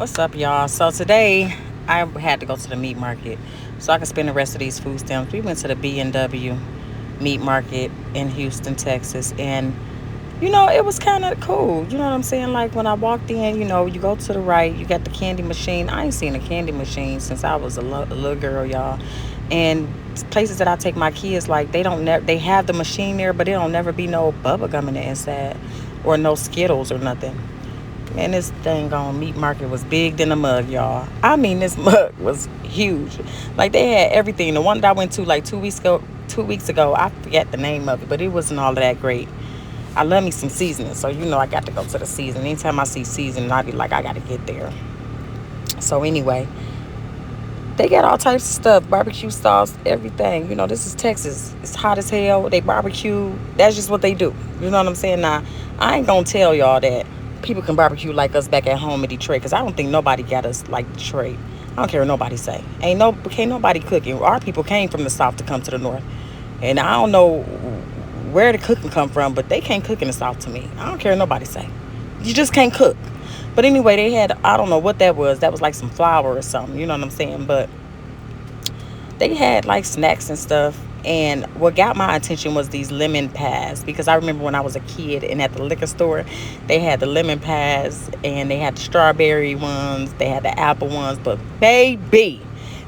What's up, y'all? So today I had to go to the meat market so I could spend the rest of these food stamps. We went to the B&W meat market in Houston, Texas, and it was kind of cool. You know what I'm saying? Like when I walked in, you go to the right, you got the candy machine. I ain't seen a candy machine since I was a little girl, y'all. And places that I take my kids, like they have the machine there, but it don't never be no bubble gum in the inside or no Skittles or nothing. Man, this dang on meat market was big than a mug, y'all. I mean, this mug was huge. Like they had everything. The one that I went to like 2 weeks ago, I forget the name of it, but it wasn't all of that great. I love me some seasoning, so I got to go to the season. Anytime I see seasoning, I be like, I got to get there. So anyway, they got all types of stuff, barbecue sauce, everything. This is Texas. It's hot as hell. They barbecue. That's just what they do. You know what I'm saying? Now, I ain't gonna tell y'all that people can barbecue like us back at home in Detroit, because I don't think nobody got us like Detroit. I don't care what nobody say. Can't nobody cooking. Our people came from the south to come to the north, and I don't know where the cooking come from, but they can't cook in the south to me. I don't care what nobody say. You just can't cook. But anyway, they had, I don't know what that was. That was like some flour or something. You know what I'm saying? But they had like snacks and stuff. And what got my attention was these lemon pies, because I remember when I was a kid and at the liquor store, they had the lemon pies and they had the strawberry ones, they had the apple ones, but baby,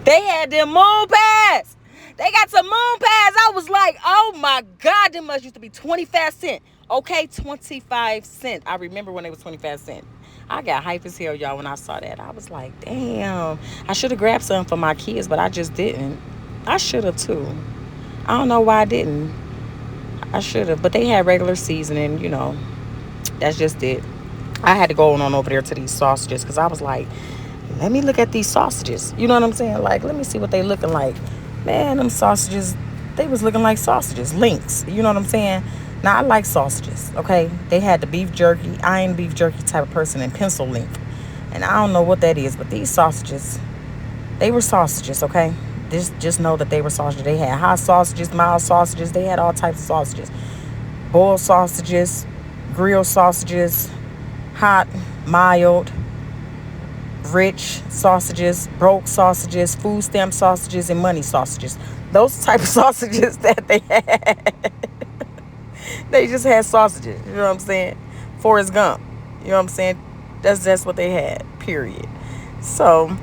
they had them moon pies. They got some moon pies. I was like, oh my God, them must used to be 25 cents. Okay, 25 cents. I remember when they was 25 cents. I got hype as hell, y'all, when I saw that. I was like, damn, I should have grabbed some for my kids, but I just didn't. I should have too. I don't know why I didn't. I should have. But they had regular seasoning. That's just it. I had to go on over there to these sausages because I was like, let me look at these sausages. You know what I'm saying? Like, let me see what they looking like. Man, them sausages, they was looking like sausages. Links. You know what I'm saying? Now, I like sausages, okay? They had the beef jerky. I ain't beef jerky type of person in pencil link. And I don't know what that is, but these sausages, they were sausages, okay? Just know that they were sausages. They had hot sausages, mild sausages. They had all types of sausages. Boiled sausages, grilled sausages, hot, mild, rich sausages, broke sausages, food stamp sausages, and money sausages. Those type of sausages that they had. They just had sausages. You know what I'm saying? Forrest Gump. You know what I'm saying? That's what they had. Period. So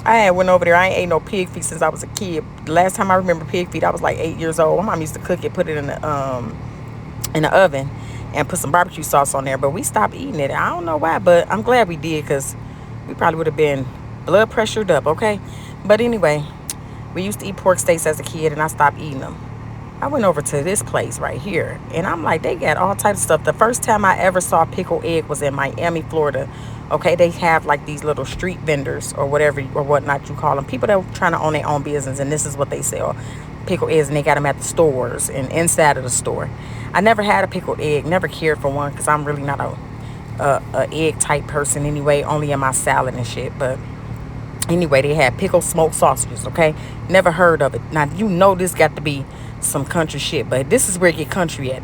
I had went over there. I ain't ate no pig feet since I was a kid. The last time I remember pig feet, I was like 8 years old. My mom used to cook it, put it in the oven, and put some barbecue sauce on there. But we stopped eating it. I don't know why, but I'm glad we did, because we probably would have been blood pressured up. Okay, but anyway, we used to eat pork steaks as a kid, and I stopped eating them. I went over to this place right here, and I'm like, they got all types of stuff. The first time I ever saw pickled egg was in Miami, Florida. Okay, they have like these little street vendors or whatever or whatnot you call them. People that are trying to own their own business, and this is what they sell. Pickled eggs, and they got them at the stores and inside of the store. I never had a pickled egg, never cared for one, because I'm really not a egg type person anyway, only in my salad and shit. But anyway, they had pickled smoked sausages, okay? Never heard of it. Now, this got to be some country shit, but this is where you get country at.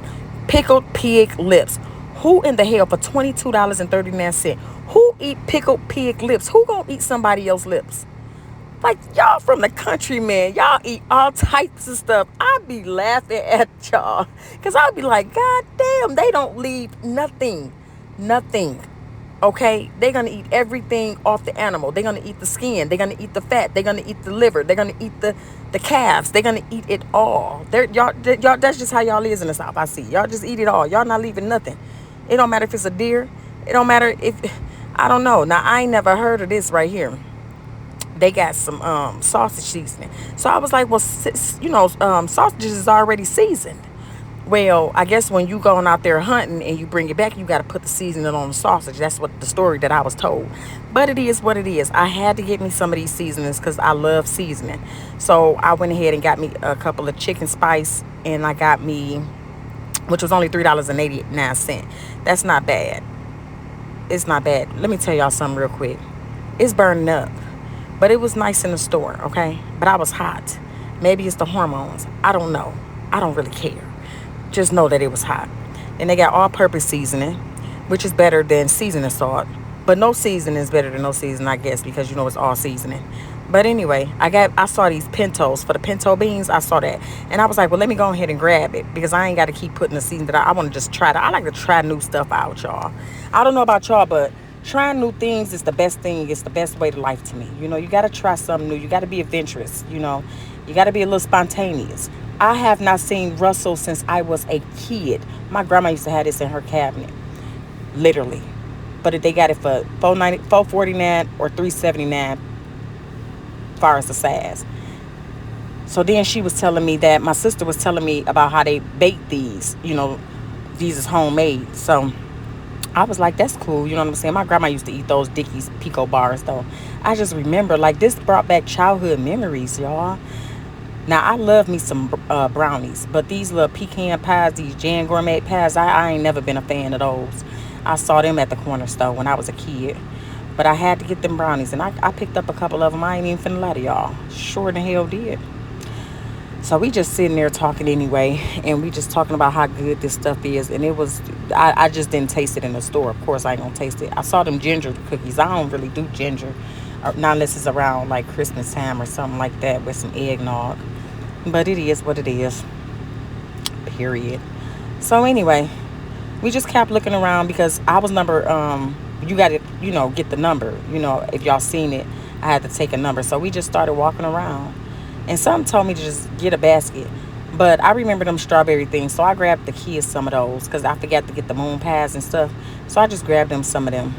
Pickled pig lips. Who in the hell for $22.39? Who eat pickled pig lips? Who gonna eat somebody else's lips? Like, y'all from the country, man. Y'all eat all types of stuff. I be laughing at y'all, because I'll be like, God damn, they don't leave nothing. Nothing. Okay? They're going to eat everything off the animal. They're going to eat the skin. They're going to eat the fat. They're going to eat the liver. They're going to eat the calves. They're going to eat it all. Y'all, that's just how y'all is in the South, I see. Y'all just eat it all. Y'all not leaving nothing. It don't matter if it's a deer. It don't matter if, I don't know. Now, I ain't never heard of this right here. They got some sausage seasoning. So I was like, well, sausages is already seasoned. Well, I guess when you going out there hunting and you bring it back, you got to put the seasoning on the sausage. That's what the story that I was told. But it is what it is. I had to get me some of these seasonings because I love seasoning. So I went ahead and got me a couple of chicken spice, and I got me, which was only $3.89. That's not bad. It's not bad. Let me tell y'all something real quick. It's burning up. But it was nice in the store, okay? But I was hot. Maybe it's the hormones. I don't know. I don't really care. Just know that it was hot. And they got all-purpose seasoning, which is better than seasoning salt. But no season is better than no season, I guess, because you know it's all seasoning. But anyway, I saw these pintos for the pinto beans. I saw that, and I was like, well, let me go ahead and grab it because I ain't got to keep putting the season that I want to just try. I like to try new stuff out, y'all. I don't know about y'all, but trying new things is the best thing. It's the best way to life to me. You know, you got to try something new. You got to be adventurous. You know, you got to be a little spontaneous. I have not seen Russell since I was a kid. My grandma used to have this in her cabinet, literally. But they got it for 449 or 379 far as the size. So then she was telling me that my sister was telling me about how they bake these, you know, these is homemade. So I was like, that's cool. You know what I'm saying? My grandma used to eat those Dickies Pico bars, though. I just remember, like, this brought back childhood memories, y'all. Now, I love me some brownies, but these little pecan pies, these Jan Gourmet pies, I ain't never been a fan of those. I saw them at the corner store when I was a kid. But I had to get them brownies, and I picked up a couple of them. I ain't even finna lie to y'all. Sure the hell did. So we just sitting there talking anyway, and we just talking about how good this stuff is. And it was, I just didn't taste it in the store. Of course, I ain't gonna taste it. I saw them ginger cookies. I don't really do ginger, not unless it's around like Christmas time or something like that with some eggnog. But it is what it is. Period. So anyway, we just kept looking around because I was number. You got to, you know, get the number. You know, if y'all seen it, I had to take a number. So we just started walking around. And some told me to just get a basket. But I remember them strawberry things. So I grabbed the kids some of those because I forgot to get the moon pies and stuff. So I just grabbed them some of them.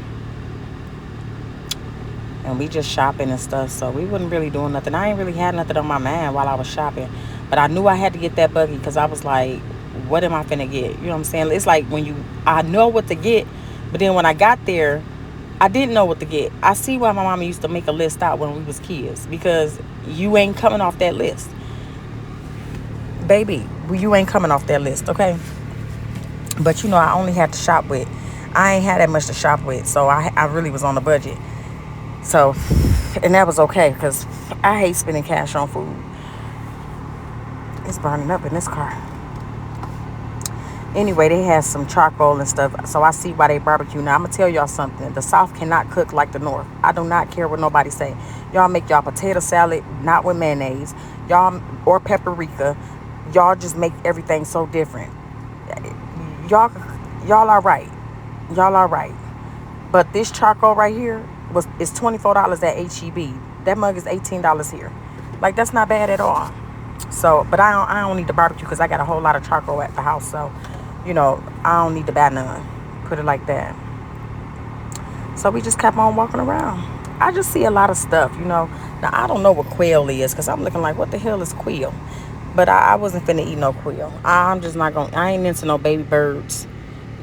And we just shopping and stuff. So we wasn't really doing nothing. I ain't really had nothing on my mind while I was shopping. But I knew I had to get that buggy because I was like, what am I finna get? You know what I'm saying? It's like I know what to get. But then when I got there, I didn't know what to get. I see why my mama used to make a list out when we was kids. Because you ain't coming off that list. Baby, you ain't coming off that list, okay? But you know, I only had to shop with. I ain't had that much to shop with. So I really was on a budget. So, and that was okay. Because I hate spending cash on food. It's burning up in this car. Anyway, they had some charcoal and stuff, so I see why they barbecue. Now, I'm going to tell y'all something. The South cannot cook like the North. I do not care what nobody say. Y'all make y'all potato salad, not with mayonnaise, y'all, or paprika. Y'all just make everything so different. Y'all are right. Y'all are right. But this charcoal right here is $24 at HEB. That mug is $18 here. Like, that's not bad at all. So, but I don't need to barbecue because I got a whole lot of charcoal at the house, so you know, I don't need to buy none. Put it like that. So we just kept on walking around. I just see a lot of stuff, you know. Now, I don't know what quail is because I'm looking like, what the hell is quail? But I wasn't finna eat no quail. I'm just not going to. I ain't into no baby birds.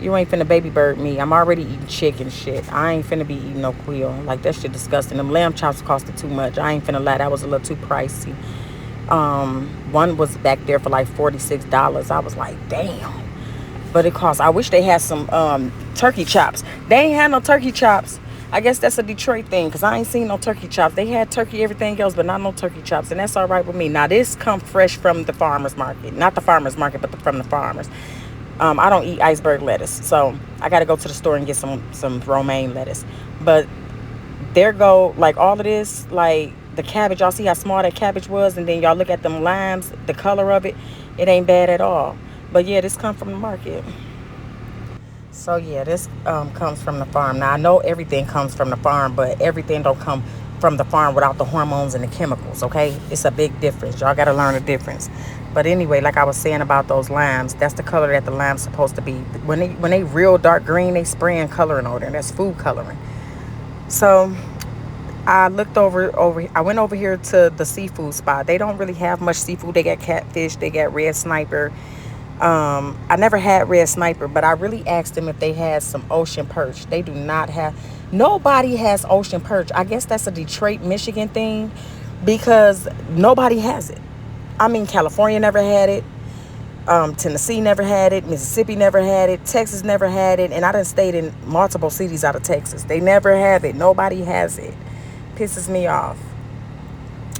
You ain't finna baby bird me. I'm already eating chicken shit. I ain't finna be eating no quail. Like, that shit disgusting. Them lamb chops costed too much. I ain't finna lie. That was a little too pricey. One was back there for like $46. I was like, damn. But it costs. I wish they had some turkey chops. They ain't had no turkey chops. I guess that's a Detroit thing because I ain't seen no turkey chops. They had turkey, everything else, but not no turkey chops. And that's all right with me. Now, this come fresh from the farmer's market. Not the farmer's market, but from the farmers. I don't eat iceberg lettuce. So I got to go to the store and get some romaine lettuce. But there go, like, all of this, like, the cabbage. Y'all see how small that cabbage was? And then y'all look at them limes, the color of it. It ain't bad at all. But yeah, this come from the market. So yeah, this comes from the farm. Now I know everything comes from the farm, but everything don't come from the farm without the hormones and the chemicals, okay? It's a big difference. Y'all gotta learn the difference. But anyway, like I was saying about those limes, that's the color that the lime's supposed to be. When they real dark green, they spraying coloring over there. That's food coloring. So I looked I went over here to the seafood spot. They don't really have much seafood. They got catfish, they got red sniper. I never had red sniper, but I really asked them if they had some ocean perch. They do not have. Nobody has ocean perch. I guess that's a Detroit, Michigan thing because nobody has it. I mean, California never had it. Tennessee never had it. Mississippi never had it. Texas never had it. And I done stayed in multiple cities out of Texas. They never have it. Nobody has it. Pisses me off.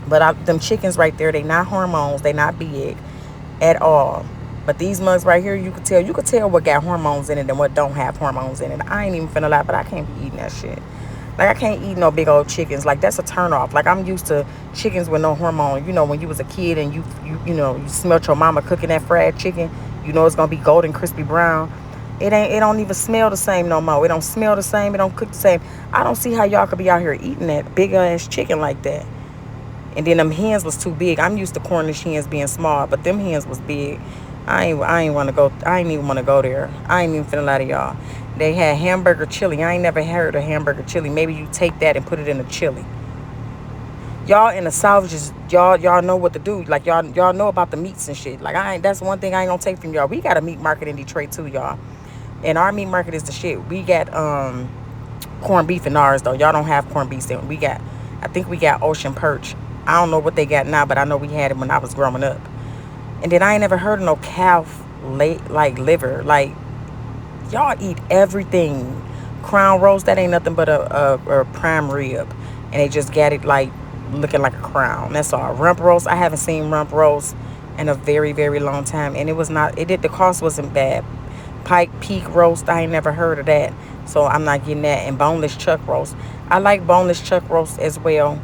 But them chickens right there, they not hormones. They not big at all. But these mugs right here, you could tell what got hormones in it and what don't have hormones in it. I ain't even finna lie, but I can't be eating that shit. Like, I can't eat no big old chickens. Like, that's a turn off. Like, I'm used to chickens with no hormone. You know, when you was a kid and you smelt your mama cooking that fried chicken, you know it's gonna be golden, crispy brown. It don't even smell the same no more. It don't smell the same. It don't cook the same. I don't see how y'all could be out here eating that big ass chicken like that. And then them hens was too big. I'm used to Cornish hens being small, but them hens was big. I ain't want to go. I ain't even want to go there. I ain't even finna lie to y'all. They had hamburger chili. I ain't never heard of hamburger chili. Maybe you take that and put it in a chili. Y'all in the South, just y'all know what to do. Like, y'all know about the meats and shit. Like, I ain't. That's one thing I ain't gonna take from y'all. We got a meat market in Detroit too, y'all. And our meat market is the shit. We got corned beef in ours though. Y'all don't have corned beef. We got, I think we got ocean perch. I don't know what they got now, but I know we had it when I was growing up. And then I ain't never heard of no calf like liver. Like, y'all eat everything. Crown roast, that ain't nothing but a prime rib, and they just got it like looking like a crown. That's all. Rump roast, I haven't seen rump roast in a very, very long time, and it was not. It did. The cost wasn't bad. Pike peak roast, I ain't never heard of that, so I'm not getting that. And boneless chuck roast, I like boneless chuck roast as well,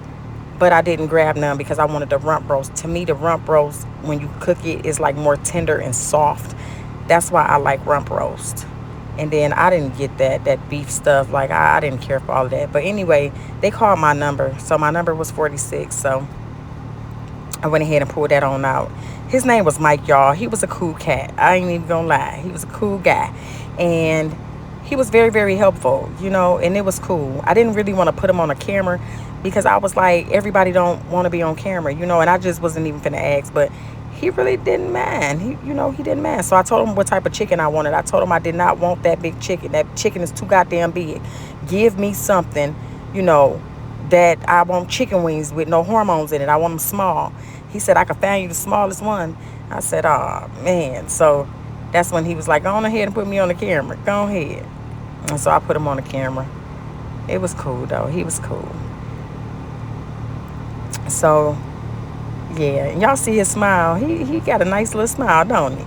but I didn't grab none because I wanted the rump roast. To me, the rump roast, when you cook it, is like more tender and soft. That's why I like rump roast. And then I didn't get that beef stuff. Like, I didn't care for all of that. But anyway, they called my number. So my number was 46. So I went ahead and pulled that on out. His name was Mike, y'all. He was a cool cat. I ain't even gonna lie. He was a cool guy. And he was very, very helpful, and it was cool. I didn't really want to put him on a camera because I was like, everybody don't want to be on camera, and I just wasn't even finna ask. But he really didn't mind. He didn't mind. So I told him what type of chicken I wanted. I told him I did not want that big chicken. That chicken is too goddamn big. Give me something, that I want chicken wings with no hormones in it. I want them small. He said, I could find you the smallest one. I said, oh, man. So that's when he was like, go on ahead and put me on the camera. Go ahead. And so I put him on the camera. It was cool, though. He was cool. So, yeah. And y'all see his smile. He got a nice little smile, don't he?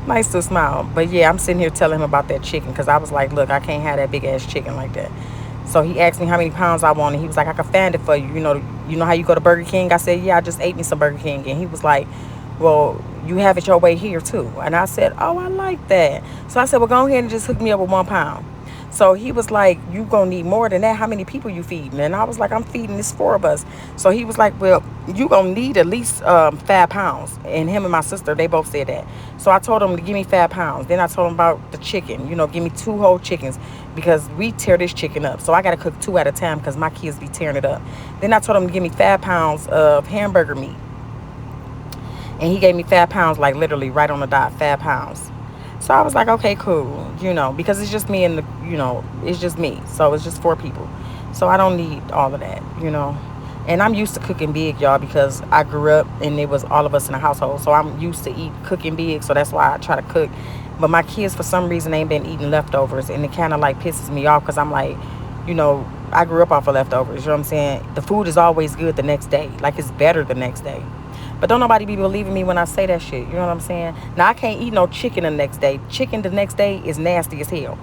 Nice little smile. But, yeah, I'm sitting here telling him about that chicken because I was like, look, I can't have that big-ass chicken like that. So he asked me how many pounds I wanted. He was like, I can find it for you. You know how you go to Burger King? I said, yeah, I just ate me some Burger King. And he was like, well, you have it your way here too. And I said, oh, I like that. So I said, well, go ahead and just hook me up with 1 pound. So he was like, you gonna need more than that. How many people you feeding? And I was like, I'm feeding this 4 of us. So he was like, well, you gonna need at least 5 pounds. And him and my sister, they both said that. So I told him to give me 5 pounds. Then I told him about the chicken. Give me 2 whole chickens because we tear this chicken up. So I gotta cook 2 at a time because my kids be tearing it up. Then I told him to give me 5 pounds of hamburger meat. And he gave me 5 pounds, like literally right on the dot, 5 pounds. So I was like, okay, cool, because it's just me and it's just me. So it's just 4 people. So I don't need all of that, And I'm used to cooking big, y'all, because I grew up and it was all of us in the household. So I'm used to cooking big. So that's why I try to cook. But my kids, for some reason, ain't been eating leftovers. And it kind of like pisses me off because I'm like, I grew up off of leftovers. You know what I'm saying? The food is always good the next day. Like, it's better the next day. But don't nobody be believing me when I say that shit. You know what I'm saying? Now, I can't eat no chicken the next day. Chicken the next day is nasty as hell.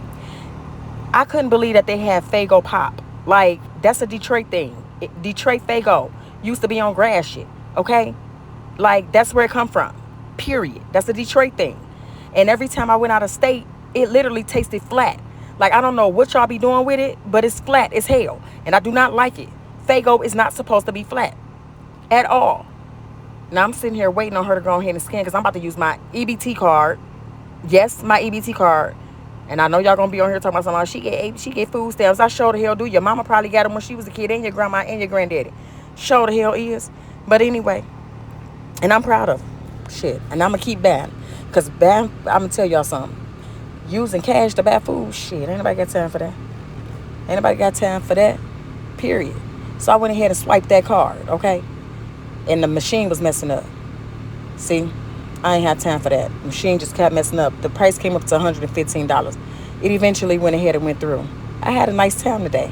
I couldn't believe that they had Faygo Pop. Like, that's a Detroit thing. Detroit Faygo used to be on grass shit. Okay? Like, that's where it come from. Period. That's a Detroit thing. And every time I went out of state, it literally tasted flat. Like, I don't know what y'all be doing with it, but it's flat as hell. And I do not like it. Faygo is not supposed to be flat. At all. Now, I'm sitting here waiting on her to go ahead and scan because I'm about to use my EBT card. Yes, my EBT card. And I know y'all going to be on here talking about something. She get food stamps. I sure the hell do. Your mama probably got them when she was a kid, and your grandma and your granddaddy. Sure the hell is. But anyway, and I'm proud of them. Shit. And I'm going to keep buying. Because I'm going to tell y'all something. Using cash to buy food, shit, ain't nobody got time for that. Ain't nobody got time for that. Period. So I went ahead and swiped that card, okay? And the machine was messing up. See, I ain't had time for that. The machine just kept messing up. The price came up to $115. It eventually went ahead and went through. I had a nice time today.